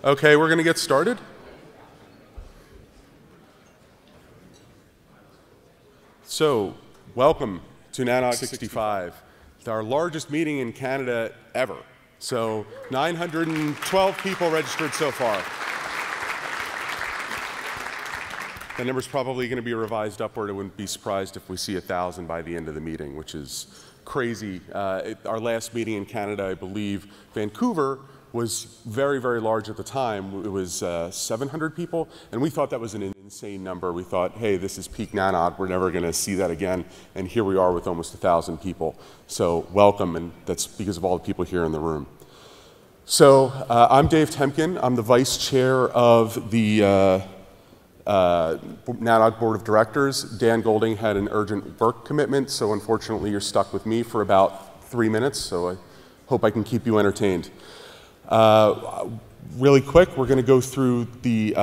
Okay, we're going to get started. So, welcome to NANOG 65, our largest meeting in Canada ever. So, 912 people registered so far. The number's probably going to be revised upward. I wouldn't be surprised if we see 1,000 by the end of the meeting, which is crazy. Our last meeting in Canada, I believe, Vancouver, was very, very large at the time. It was 700 people, and we thought that was an insane number. We thought, hey, this is peak NANOG. We're never going to see that again, and here we are with almost 1,000 people. So welcome, and that's because of all the people here in the room. So I'm Dave Temkin. I'm the vice chair of the NANOG Board of Directors. Dan Golding had an urgent work commitment, so unfortunately you're stuck with me for about 3 minutes, so I hope I can keep you entertained. Really quick, we're going to go through the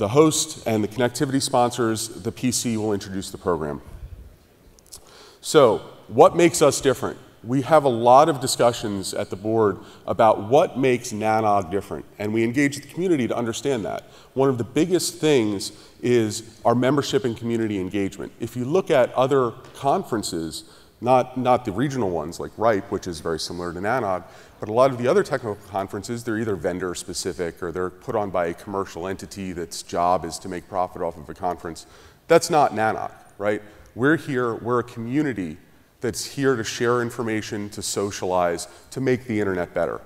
host and the connectivity sponsors. The PC will introduce the program. So, what makes us different? We have a lot of discussions at the board about what makes NANOG different, and we engage the community to understand that. One of the biggest things is our membership and community engagement. If you look at other conferences, not the regional ones like RIPE, which is very similar to NANOG, but a lot of the other technical conferences, they're either vendor specific or they're put on by a commercial entity that's job is to make profit off of a conference. That's not NANOG, right? We're here, we're a community that's here to share information, to socialize, to make the internet better.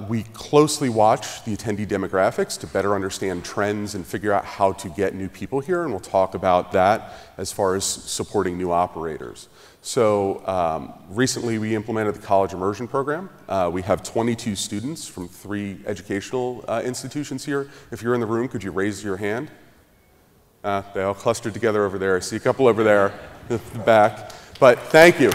We closely watch the attendee demographics to better understand trends and figure out how to get new people here, and we'll talk about that as far as supporting new operators. So recently we implemented the college immersion program. We have 22 students from 3 educational institutions here. If you're in the room, could you raise your hand? They all clustered together over there. I see a couple over there in the back, but thank you.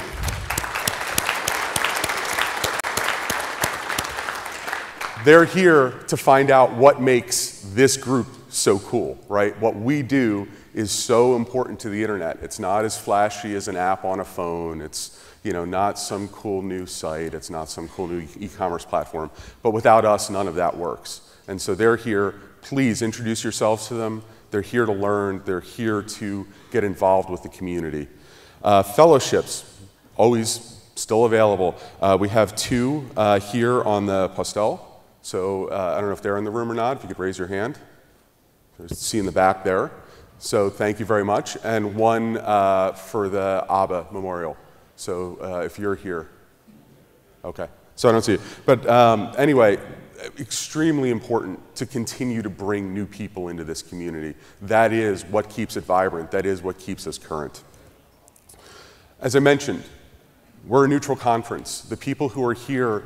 They're here to find out what makes this group so cool, right? What we do is so important to the internet. It's not as flashy as an app on a phone. It's not some cool new site. It's not some cool new e-commerce platform. But without us, none of that works. And so they're here. Please introduce yourselves to them. They're here to learn. They're here to get involved with the community. Fellowships, always still available. We have 2 here on the Postel. So I don't know if they're in the room or not. If you could raise your hand. There's C in the back there. So thank you very much. And 1 for the ABBA Memorial. So if you're here. Okay. So I don't see you. But anyway, extremely important to continue to bring new people into this community. That is what keeps it vibrant. That is what keeps us current. As I mentioned, we're a neutral conference. The people who are here,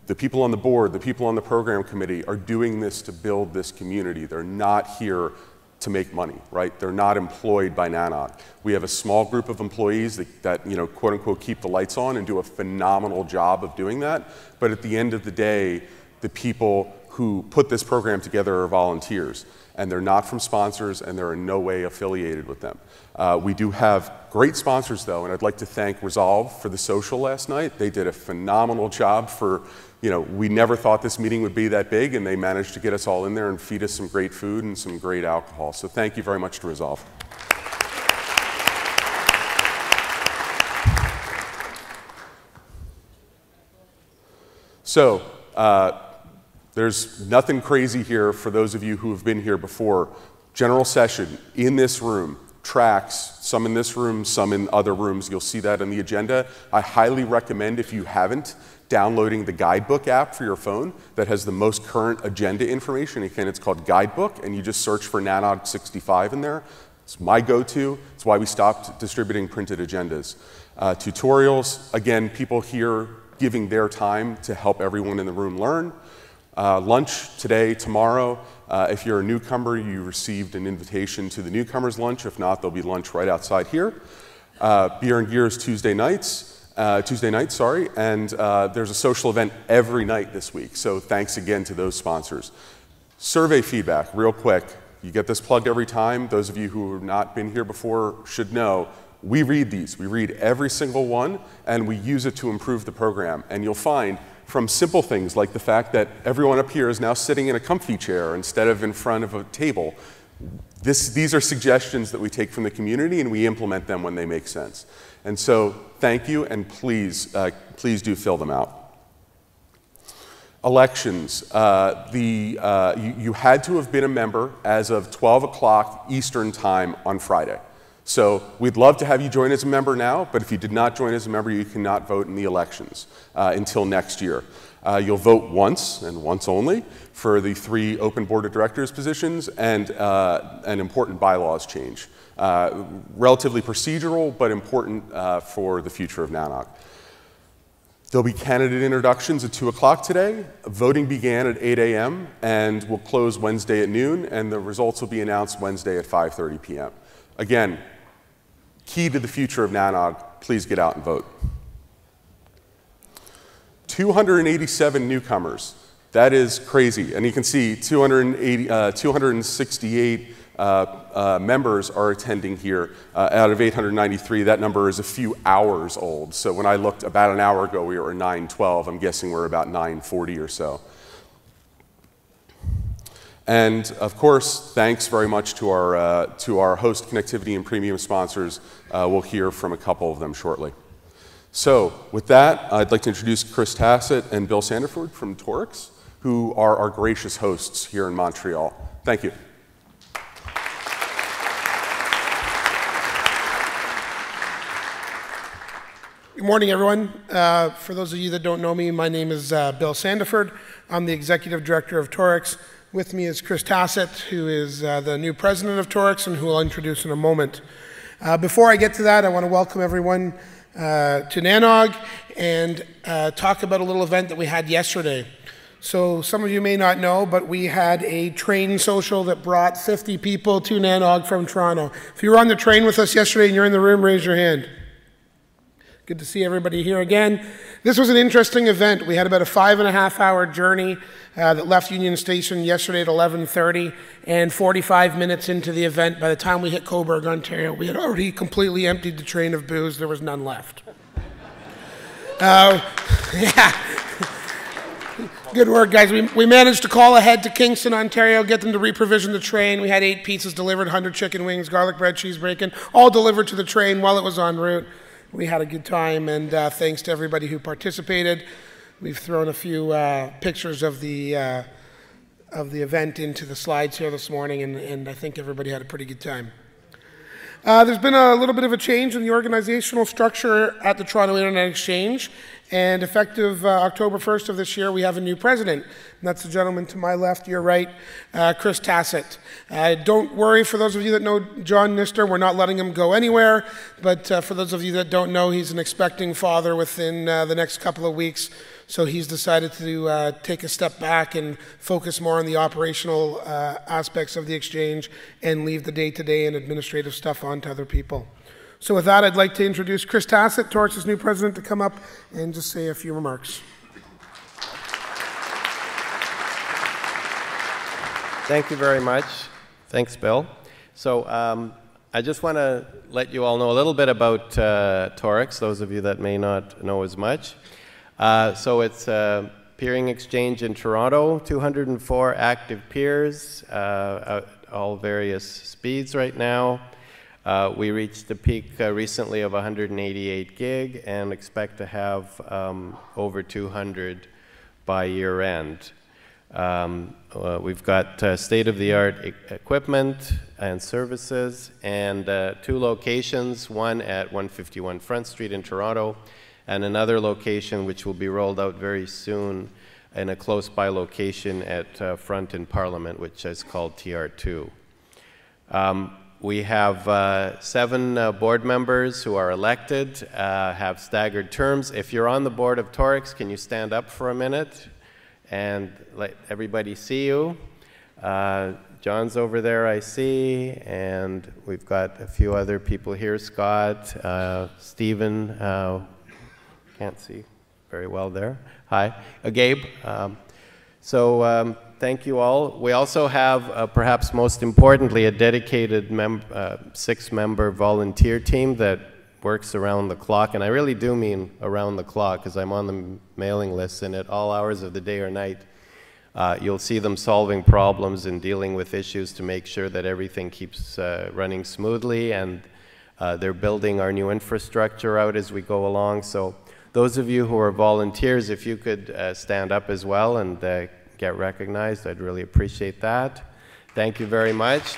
the people on the board, the people on the program committee are doing this to build this community. They're not here to make money, right? They're not employed by NANOG. We have a small group of employees that quote unquote keep the lights on and do a phenomenal job of doing that. But at the end of the day, the people who put this program together are volunteers, and they're not from sponsors, and they're in no way affiliated with them. We do have great sponsors, though, and I'd like to thank Resolve for the social last night. They did a phenomenal job for, we never thought this meeting would be that big, and they managed to get us all in there and feed us some great food and some great alcohol. So thank you very much to Resolve. So, there's nothing crazy here for those of you who have been here before. General session in this room, tracks, some in this room, some in other rooms. You'll see that on the agenda. I highly recommend, if you haven't, downloading the Guidebook app for your phone that has the most current agenda information. Again, it's called Guidebook, and you just search for NANOG 65 in there. It's my go-to. It's why we stopped distributing printed agendas. Tutorials, again, people here giving their time to help everyone in the room learn. Lunch today, tomorrow. If you're a newcomer, you received an invitation to the newcomers' lunch. If not, there'll be lunch right outside here. Beer and Gears Tuesday night, and there's a social event every night this week. So thanks again to those sponsors. Survey feedback, real quick. You get this plugged every time. Those of you who have not been here before should know. We read these. We read every single one, and we use it to improve the program. And you'll find from simple things like the fact that everyone up here is now sitting in a comfy chair instead of in front of a table. These are suggestions that we take from the community and we implement them when they make sense. And so thank you, and please, please do fill them out. Elections. You had to have been a member as of 12 o'clock Eastern time on Friday. So we'd love to have you join as a member now, but if you did not join as a member, you cannot vote in the elections until next year. You'll vote once, and once only, for the 3 open board of directors positions and an important bylaws change. Relatively procedural, but important for the future of NANOG. There'll be candidate introductions at 2 o'clock today. Voting began at 8 a.m. and will close Wednesday at noon, and the results will be announced Wednesday at 5:30 p.m. Again, key to the future of NANOG, please get out and vote. 287 newcomers. That is crazy. And you can see 268 members are attending here out of 893. That number is a few hours old. So when I looked about an hour ago, we were at 912. I'm guessing we're about 940 or so. And of course, thanks very much to our host connectivity and premium sponsors. We'll hear from a couple of them shortly. So with that, I'd like to introduce Chris Tacit and Bill Sandiford from TorIX, who are our gracious hosts here in Montreal. Thank you. Good morning, everyone. For those of you that don't know me, my name is Bill Sandiford. I'm the Executive Director of TorIX. With me is Chris Tacit, who is the new President of TorIX and who I'll introduce in a moment. Before I get to that, I want to welcome everyone to NANOG and talk about a little event that we had yesterday. So some of you may not know, but we had a train social that brought 50 people to NANOG from Toronto. If you were on the train with us yesterday and you're in the room, raise your hand. Good to see everybody here again. This was an interesting event. We had about a 5.5-hour journey that left Union Station yesterday at 11:30, and 45 minutes into the event, by the time we hit Cobourg, Ontario, we had already completely emptied the train of booze. There was none left. Yeah. Good work, guys. We managed to call ahead to Kingston, Ontario, get them to reprovision the train. We had 8 pizzas delivered, 100 chicken wings, garlic bread, cheese bacon, all delivered to the train while it was en route. We had a good time, and thanks to everybody who participated. We've thrown a few pictures of the event into the slides here this morning, and I think everybody had a pretty good time. There's been a little bit of a change in the organizational structure at the Toronto Internet Exchange, and effective October 1st of this year, we have a new president. And that's the gentleman to my left, your right, Chris Tacit. Don't worry, for those of you that know John Nister, we're not letting him go anywhere, but for those of you that don't know, he's an expecting father within the next couple of weeks. So he's decided to take a step back and focus more on the operational aspects of the exchange and leave the day-to-day and administrative stuff on to other people. So with that, I'd like to introduce Chris Tacit, TorIX's new president, to come up and just say a few remarks. Thank you very much. Thanks, Bill. So I just want to let you all know a little bit about TorIX, those of you that may not know as much. So it's a peering exchange in Toronto, 204 active peers, all various speeds right now. We reached a peak recently of 188 gig and expect to have over 200 by year end. We've got state-of-the-art equipment and services, and 2 locations, one at 151 Front Street in Toronto, and another location which will be rolled out very soon in a close-by location at Front in Parliament, which is called TR2. We have 7 board members who are elected, have staggered terms. If you're on the board of TorIX, can you stand up for a minute and let everybody see you? John's over there, I see, and we've got a few other people here. Scott, Stephen, can't see very well there. Hi, Gabe. Thank you all. We also have, perhaps most importantly, a dedicated 6-member volunteer team that works around the clock, and I really do mean around the clock, because I'm on the mailing list, and at all hours of the day or night, you'll see them solving problems and dealing with issues to make sure that everything keeps running smoothly, and they're building our new infrastructure out as we go along. So those of you who are volunteers, if you could stand up as well and get recognized, I'd really appreciate that. Thank you very much.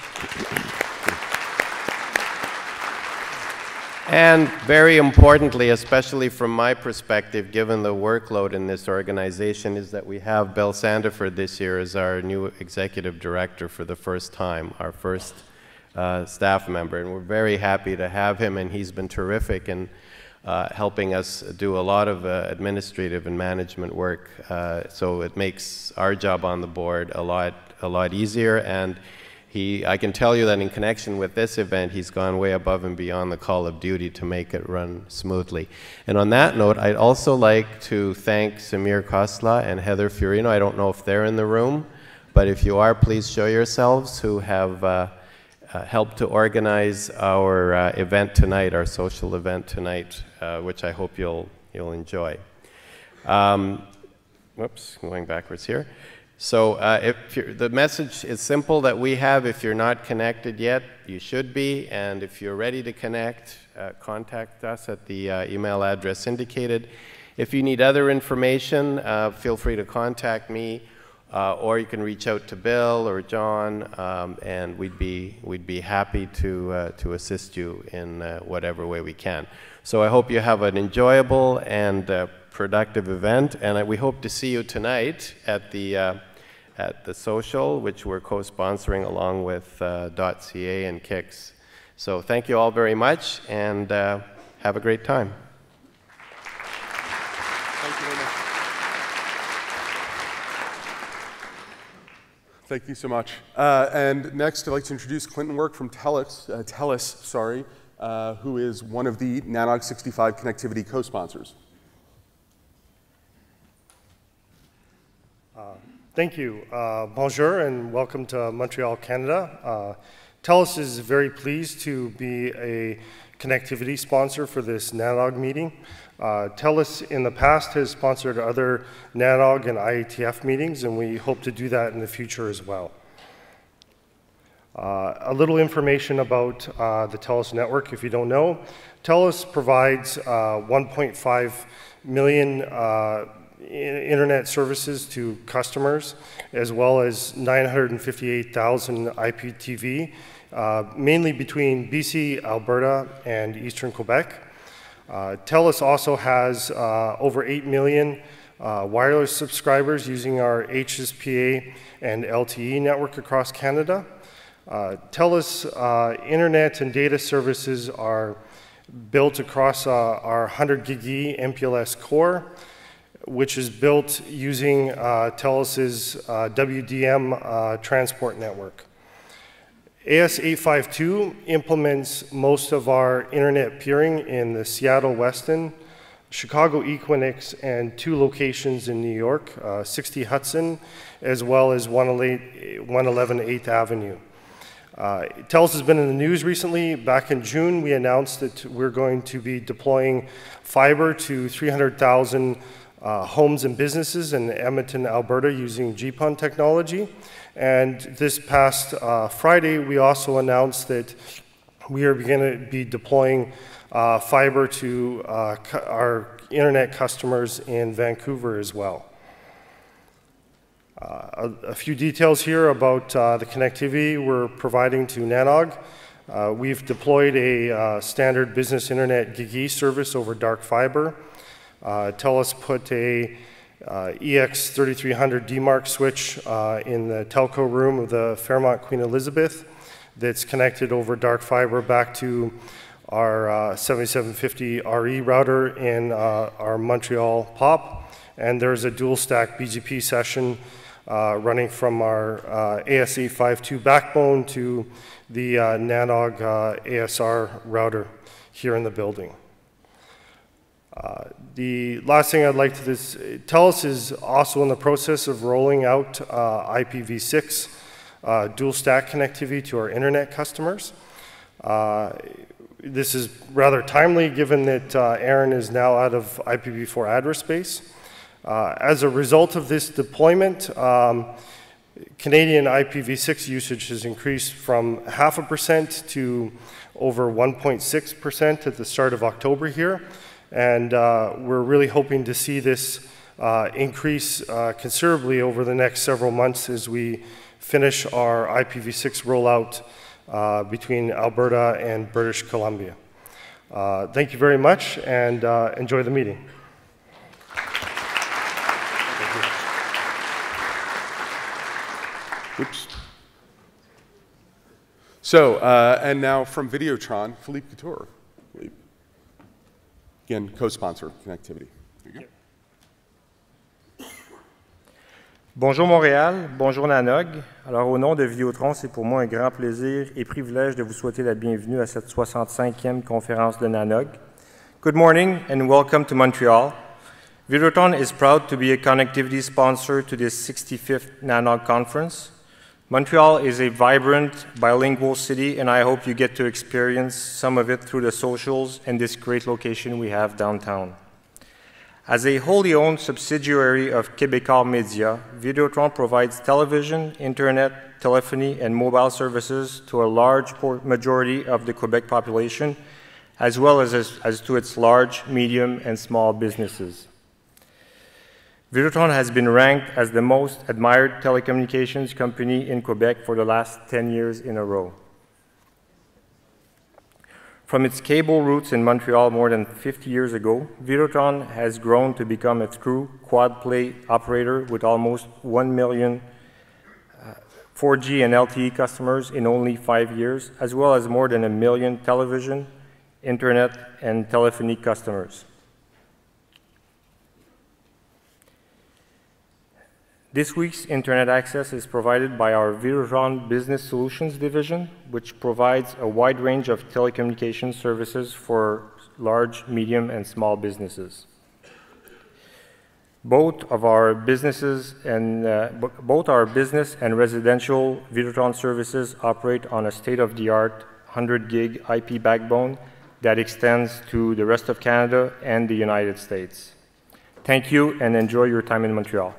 And very importantly, especially from my perspective, given the workload in this organization, is that we have Bill Sandiford this year as our new executive director for the first time, our first staff member. And we're very happy to have him, and he's been terrific in helping us do a lot of administrative and management work. So it makes our job on the board a lot easier. And I can tell you that in connection with this event, he's gone way above and beyond the call of duty to make it run smoothly. And on that note, I'd also like to thank Samir Kosla and Heather Fiorino. I don't know if they're in the room, but if you are, please show yourselves, who have helped to organize our event tonight, our social event tonight, which I hope you'll enjoy. Whoops, going backwards here. So the message is simple that we have. If you're not connected yet, you should be. And if you're ready to connect, contact us at the email address indicated. If you need other information, feel free to contact me, or you can reach out to Bill or John, and we'd be happy to assist you in whatever way we can. So I hope you have an enjoyable and productive event, and we hope to see you tonight at the social, which we're co-sponsoring along with .ca and Kix. So thank you all very much, and have a great time. Thank you very much. Thank you so much. And next, I'd like to introduce Clinton Work from TELUS, who is one of the NANOG 65 connectivity co-sponsors. Thank you. Bonjour and welcome to Montreal, Canada. TELUS is very pleased to be a connectivity sponsor for this NANOG meeting. TELUS in the past has sponsored other NANOG and IETF meetings, and we hope to do that in the future as well. A little information about the TELUS network, if you don't know. TELUS provides 1.5 million internet services to customers, as well as 958,000 IPTV, mainly between BC, Alberta, and Eastern Quebec. TELUS also has over 8 million wireless subscribers using our HSPA and LTE network across Canada. TELUS internet and data services are built across our 100 gig E MPLS core, which is built using TELUS's WDM transport network. AS852 implements most of our internet peering in the Seattle Weston, Chicago Equinix, and 2 locations in New York, 60 Hudson, as well as 111 8th Avenue. TELUS has been in the news recently. Back in June, we announced that we're going to be deploying fiber to 300,000 homes and businesses in Edmonton, Alberta, using GPON technology. And this past Friday, we also announced that we are going to be deploying fiber to our internet customers in Vancouver as well. A few details here about the connectivity we're providing to NANOG. We've deployed a standard business internet Gig E service over dark fiber. TELUS put a EX3300 DMARC switch in the telco room of the Fairmont Queen Elizabeth that's connected over dark fiber back to our 7750 RE router in our Montreal POP. And there's a dual stack BGP session running from our AS852 backbone to the NANOG ASR router here in the building. The last thing I'd like to TELUS is also in the process of rolling out IPv6 dual stack connectivity to our internet customers. This is rather timely given that Aaron is now out of IPv4 address space. As a result of this deployment, Canadian IPv6 usage has increased from 0.5% to over 1.6% at the start of October here. And we're really hoping to see this increase considerably over the next several months as we finish our IPv6 rollout between Alberta and British Columbia. Thank you very much, and enjoy the meeting. Oops. So, and now from Videotron, Philippe Couture. Philippe. Again, co-sponsor Connectivity. There you go. Bonjour Montréal, bonjour NANOG. Alors au nom de Videotron, c'est pour moi un grand plaisir et privilège de vous souhaiter la bienvenue à cette 65e conférence de NANOG. Good morning and welcome to Montreal. Videotron is proud to be a connectivity sponsor to this 65th NANOG conference. Montreal is a vibrant, bilingual city, and I hope you get to experience some of it through the socials and this great location we have downtown. As a wholly owned subsidiary of Québécois Media, Videotron provides television, internet, telephony, and mobile services to a large majority of the Quebec population, as well as to its large, medium, and small businesses. Videotron has been ranked as the most admired telecommunications company in Quebec for the last 10 years in a row. From its cable roots in Montreal more than 50 years ago, Videotron has grown to become a true quad-play operator with almost 1 million 4G and LTE customers in only 5 years, as well as more than 1 million television, internet, and telephony customers. This week's internet access is provided by our Videotron Business Solutions division, which provides a wide range of telecommunications services for large, medium, and small businesses. Both our business and residential Videotron services operate on a state-of-the-art 100 gig IP backbone that extends to the rest of Canada and the United States. Thank you and enjoy your time in Montreal.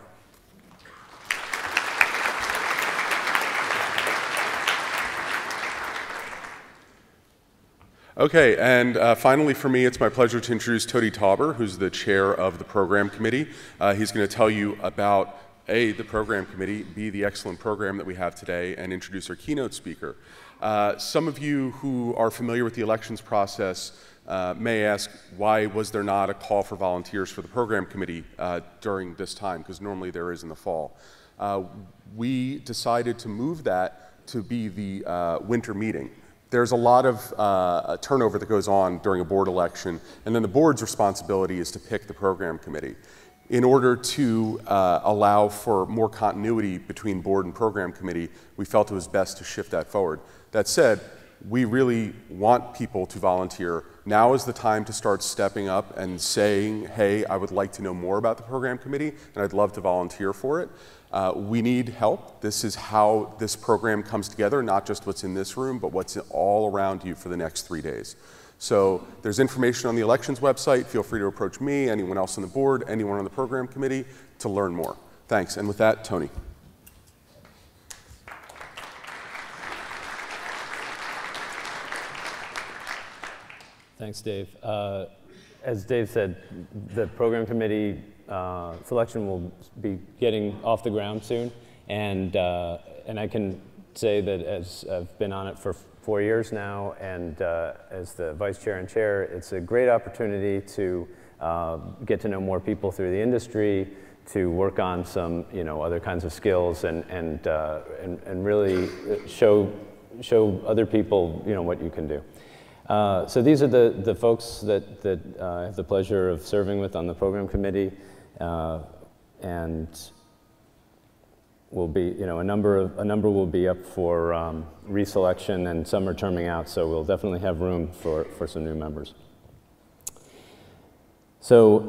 Okay, and finally for me, it's my pleasure to introduce Tony Tauber, who's the chair of the program committee. He's going to tell you about A, the program committee, B, the excellent program that we have today, and introduce our keynote speaker. Some of you who are familiar with the elections process may ask, why was there not a call for volunteers for the program committee during this time? Because normally there is in the fall. We decided to move that to be the winter meeting. There's a lot of turnover that goes on during a board election, and then the board's responsibility is to pick the program committee. In order to allow for more continuity between board and program committee, we felt it was best to shift that forward. That said, we really want people to volunteer. Now is the time to start stepping up and saying, hey, I would like to know more about the program committee, and I'd love to volunteer for it. We need help. This is how this program comes together, not just what's in this room, but what's all around you for the next 3 days. So there's information on the elections website. Feel free to approach me, anyone else on the board, anyone on the program committee to learn more. Thanks. And with that, Tony. Thanks, Dave. As Dave said, the program committee selection will be getting off the ground soon, and I can say that as I've been on it for 4 years now, and as the vice chair and chair, it's a great opportunity to get to know more people through the industry, to work on some other kinds of skills, and really show other people what you can do. So these are the folks that I have the pleasure of serving with on the program committee, and will be, a number will be up for reselection, and some are terming out. So we'll definitely have room for some new members. So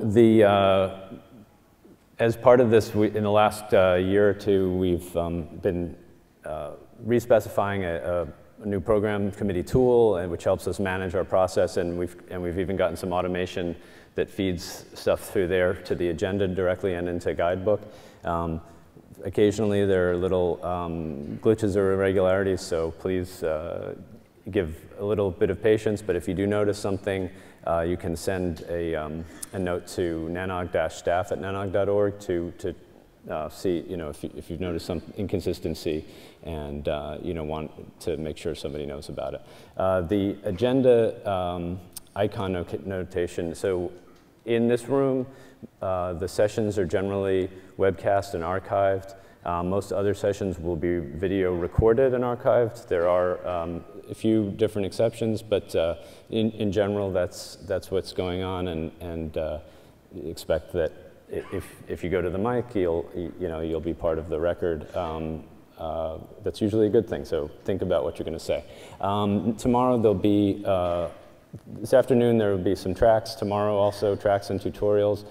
as part of this, in the last year or two, we've been respecifying new program committee tool, and which helps us manage our process, and we've even gotten some automation that feeds stuff through there to the agenda directly and into Guidebook. Occasionally there are little glitches or irregularities, so please give a little bit of patience, but if you do notice something, you can send a note to nanog-staff@nanog.org to see, if you've noticed some inconsistency and want to make sure somebody knows about it. The agenda icon notation, so in this room, the sessions are generally webcast and archived. Most other sessions will be video recorded and archived. There are a few different exceptions, but in general, that's what's going on, and expect that if you go to the mic, you'll be part of the record. That's usually a good thing, so think about what you're going to say. Tomorrow there'll be, this afternoon there will be some tracks. Tomorrow also tracks and tutorials.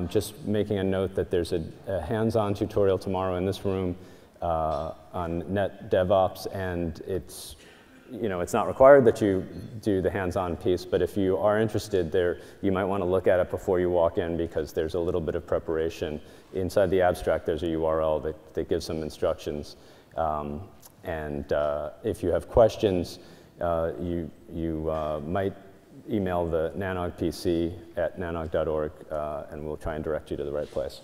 Just making a note that there's a hands-on tutorial tomorrow in this room on net DevOps, and it's not required that you do the hands-on piece, but if you are interested there, you might want to look at it before you walk in, because there's a little bit of preparation. Inside the abstract, there's a URL that gives some instructions. If you have questions, you might email the NANOG PC at nanog.org, and we'll try and direct you to the right place.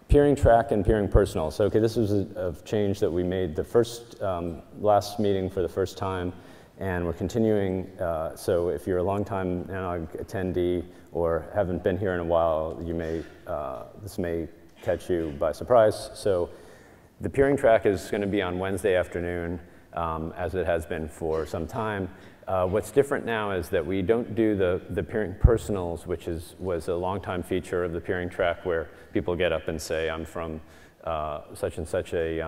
Peering track and peering personal. So, okay, this was a change that we made the last meeting for the first time, and we're continuing. So if you're a longtime NANOG attendee or haven't been here in a while, this may catch you by surprise. So the peering track is going to be on Wednesday afternoon, as it has been for some time. What's different now is that we don't do the peering personals, which was a long-time feature of the peering track, where people get up and say, I'm from such and such a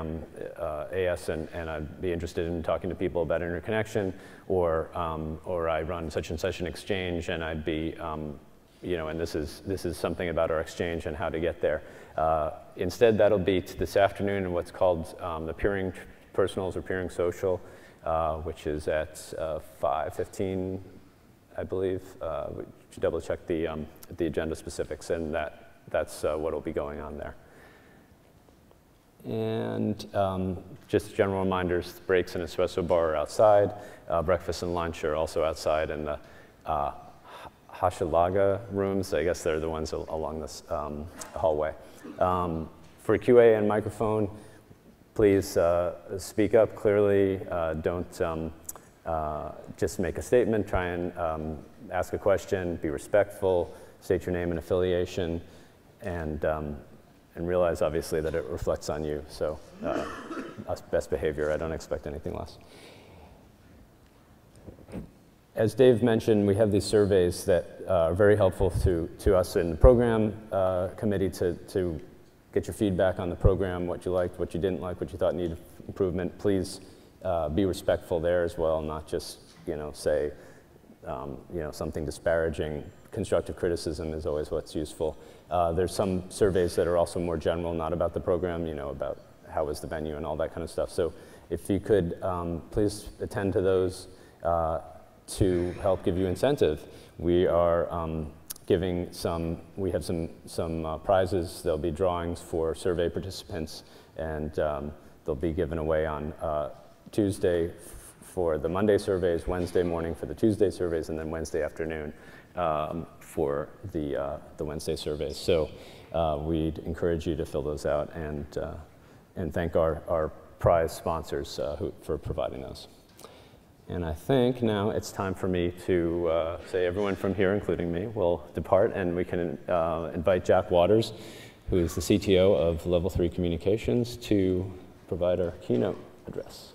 AS, and I'd be interested in talking to people about interconnection, or I run such and such an exchange, and I'd be, and this is something about our exchange and how to get there. Instead, that'll be this afternoon in what's called the peering personals or peering social, which is at 5:15, I believe. We should double check the agenda specifics, and that's what will be going on there. And just general reminders: breaks and espresso bar are outside. Breakfast and lunch are also outside in the Hashalaga rooms. I guess they're the ones along this hallway. For QA and microphone, please speak up clearly. Don't just make a statement. Try and ask a question. Be respectful. State your name and affiliation, and realize, obviously, that it reflects on you. So best behavior. I don't expect anything less. As Dave mentioned, we have these surveys that are very helpful to us in the program committee to get your feedback on the program, what you liked, what you didn't like, what you thought needed improvement. Please be respectful there as well, not just say something disparaging. Constructive criticism is always what's useful. There's some surveys that are also more general, not about the program, about how was the venue and all that kind of stuff. So if you could please attend to those to help give you incentive. We are we have some prizes. There'll be drawings for survey participants, and they'll be given away on Tuesday for the Monday surveys, Wednesday morning for the Tuesday surveys, and then Wednesday afternoon for the Wednesday surveys. So we'd encourage you to fill those out, and thank our prize sponsors for providing those. And I think now it's time for me to say everyone from here, including me, will depart, and we can invite Jack Waters, who is the CTO of Level 3 Communications, to provide our keynote address.